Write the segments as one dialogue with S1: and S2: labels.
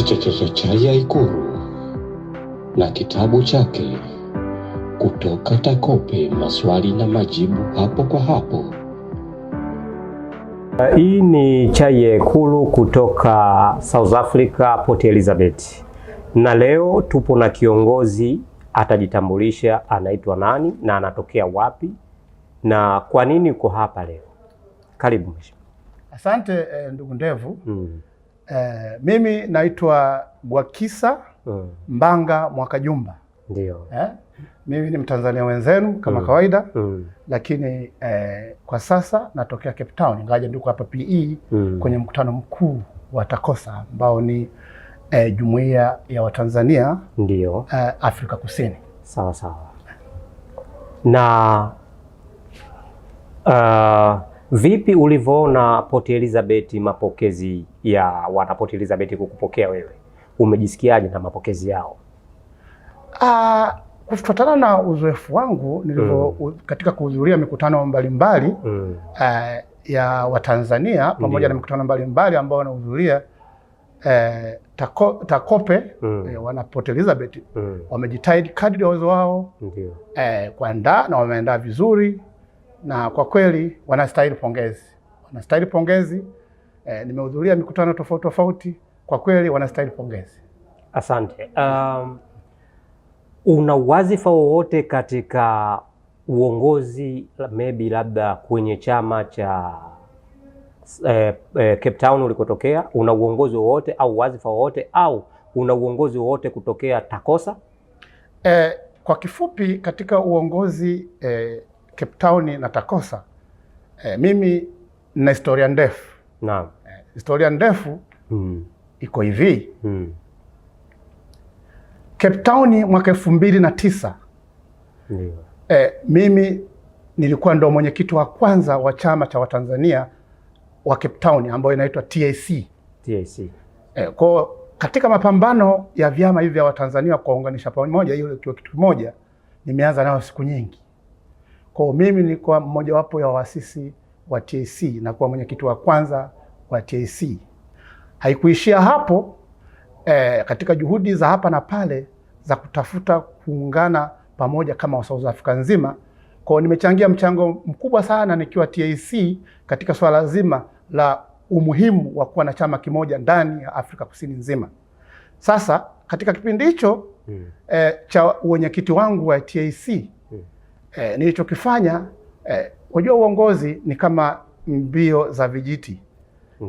S1: Chai ya Ikulu na kitabu chake kutoka Takope, maswali na majibu hapo kwa hapo.
S2: Hii ni chai ya Ikulu kutoka South Africa, Port Elizabeth. Na leo tupo na kiongozi, atajitambulisha anaitwa nani na anatokea wapi na kwa nini uko hapa leo. Karibu mheshimiwa.
S3: Asante ndugu Ndevu. Mimi naitwa Gwakisa Mbanga Mwakajumba.
S2: Ndio.
S3: Mimi ni Mtanzania wenzenu kama kawaida. Lakini kwa sasa natokea Cape Town, ingawa ndiko hapa PE kwenye mkutano mkuu wa TACOSA ambao ni jumuiya ya Watanzania ndio Afrika Kusini. Sawa sawa.
S2: Na vipi ulivyoona Port Elizabeth, mapokezi ya wana Port Elizabeth kukupokea wewe? Umejisikiaje na mapokezi yao?
S3: Kufuatana na uzoefu wangu nilivyo katika kuhudhuria mikutano mbalimbali ya Watanzania pamoja na mikutano mbalimbali ambao wanahudhuria Takope, wana Port Elizabeth wamejitahidi kadri ya uwezo wao kuandaa na wameandaa vizuri, na kwa kweli wanastahili pongezi. Wanastahili pongezi. Nimehudhuria mikutano tofauti tofauti, kwa kweli wanastahili pongezi.
S2: Asante. Una wadhifa wowote katika uongozi, maybe labda kwenye chama cha Cape Town ulikotokea? Una uongozi wowote au wadhifa wowote au una uongozi wowote kutokea TACOSA?
S3: Kwa kifupi, katika uongozi Cape Town na TACOSA, mimi nina historia ndefu.
S2: Naam.
S3: Historia ndefu iko hivi. Cape Town mwaka 2009 mimi nilikuwa ndo mwenyekiti wa kwanza wa chama cha Watanzania wa Cape Town ambayo inaitwa TAC. Kwa katika mapambano ya vyama hivi vya Watanzania kuunganisha pamoja ile kitu kimoja, nimeanza nayo siku nyingi. Kwa mimi nilikuwa mmoja wapo ya waasisi wa TAC na kuwa mwenyekiti wa kwanza wa TAC. Haikuishia hapo. Katika juhudi za hapa na pale za kutafuta kuungana pamoja kama wa South Africa nzima, kwa nimechangia mchango mkubwa sana nikiwa TAC katika swala zima la umuhimu wa kuwa na chama kimoja ndani ya Afrika Kusini nzima. Sasa katika kipindi hicho cha uwenyekiti wangu wa TAC nilichokifanya, unajua uongozi ni kama mbio za vijiti.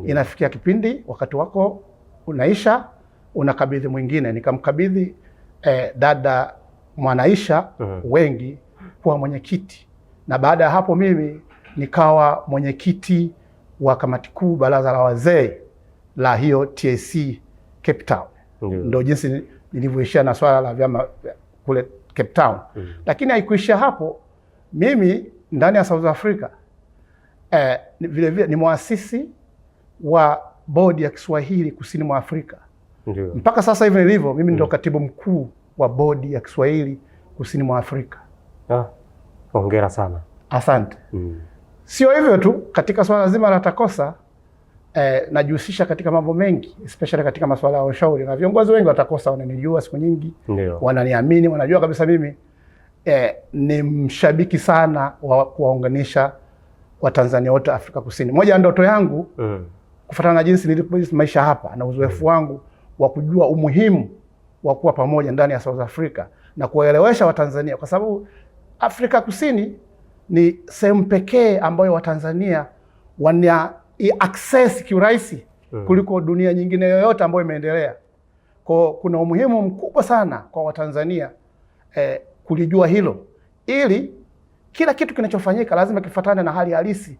S3: Inafikia kipindi wakati wako unaisha, unakabidhi mwingine. Nikamkabidhi dada Mwanaisha Wengi kuwa mwenyekiti, na baada ya hapo mimi nikawa mwenyekiti wa kamati kuu baraza la wazee la hiyo TAC Cape Town. Ndio jinsi nilivyoishia na swala la vyama kule Cape Town. Lakini haikuishia hapo. Mimi ndani ya South Africa vile vile ni muasisi wa bodi ya Kiswahili kusini mwa Afrika. Mpaka sasa hivi nilivyo mimi ndio katibu mkuu wa bodi ya Kiswahili kusini mwa Afrika.
S2: Hongera sana.
S3: Asante. Sio hivyo tu, katika swala zima la TACOSA najihusisha katika mambo mengi, especially katika masuala ya ushauri, na viongozi wengi wa TACOSA wananijua siku nyingi. Wananiamini, wanajua kabisa mimi ni mshabiki sana wa kuwaunganisha Watanzania wote Afrika Kusini. Moja ya ndoto yangu kufuatana na jinsi nilipoishi maisha hapa na uzoefu wangu wa kujua umuhimu wa kuwa pamoja ndani ya South Africa na kuwaelewesha Watanzania, kwa sababu Afrika Kusini ni sehemu pekee ambayo Watanzania wana access kiurahisi kuliko dunia nyingine yoyote ambayo imeendelea. Kwa kuna umuhimu mkubwa sana kwa Watanzania kulijua hilo, ili kila kitu kinachofanyika lazima kifuatane na hali halisi.